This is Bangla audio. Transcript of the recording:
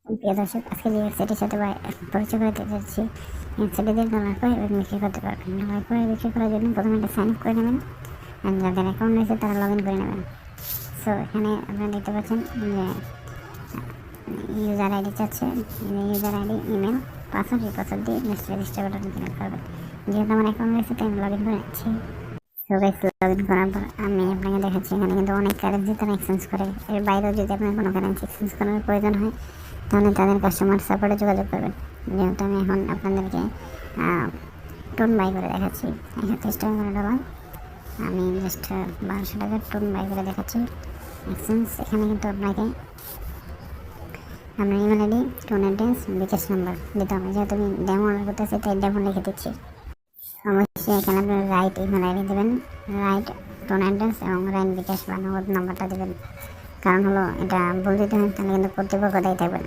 প্রিয় দর্শক, আজকে যে ওয়েবসাইটের সাথে পরিচয় করে দিতে যাচ্ছি, ওয়েবসাইটে দিয়ে ডলার করে এবং বিক্রি করতে পারবেন। ডলার করে বিক্রি করার জন্য প্রথমে একটা সাইন আপ করে নেবেন, যাদের অ্যাকাউন্ট রয়েছে তারা লগ ইন করে নেবেন। সো এখানে আপনারা দেখতে পাচ্ছেন যে ইউজার আইডি চাচ্ছে, ইউজার আইডি, ইমেল, পাসওয়ার্ড, এই পাসওয়ার্ড দিয়ে নেক্সট রেজিস্টার বাটন ক্লিক করবেন। যেহেতু আমার অ্যাকাউন্ট রয়েছে তাই আমি লগ ইন করে নিচ্ছি। সো গাইস, লগ ইন করার পর আমি আপনাকে দেখাচ্ছি এখানে কিন্তু অনেক কারেন্সি তারা এক্সচেঞ্জ করে। এর বাইরেও যদি আপনার কোনো কারেন্সি এক্সচেঞ্জ করার প্রয়োজন হয় তাহলে তাদের কাস্টমার সাপোর্টে যোগাযোগ করবেন। যেহেতু আমি এখন আপনাদেরকে টোন বাই করে দেখাচ্ছি, 31 টাকা করে ডলার, আমি জাস্ট 1200 টাকার টোন বাই করে দেখাচ্ছি এক্সচেঞ্জ। এখানে কিন্তু আপনাকে আপনার ইমেল আইডি, টোন অ্যাড্রেস, বিকাশ নাম্বার দিতে হবে। যেহেতু আমি ডেমো অর্ডার করতেছি তাই ডেমো লিখে দিচ্ছি। অবশ্যই এখানে আপনার রাইট ইমেল আইডি দেবেন, রাইট টোন অ্যাড্রেস এবং রাইট বিকাশ বা নগদ নাম্বারটা দেবেন। কারণ হলো এটা ভুল দিতে হয় তাহলে কিন্তু কর্তৃপক্ষ দায়ী থাকবেন।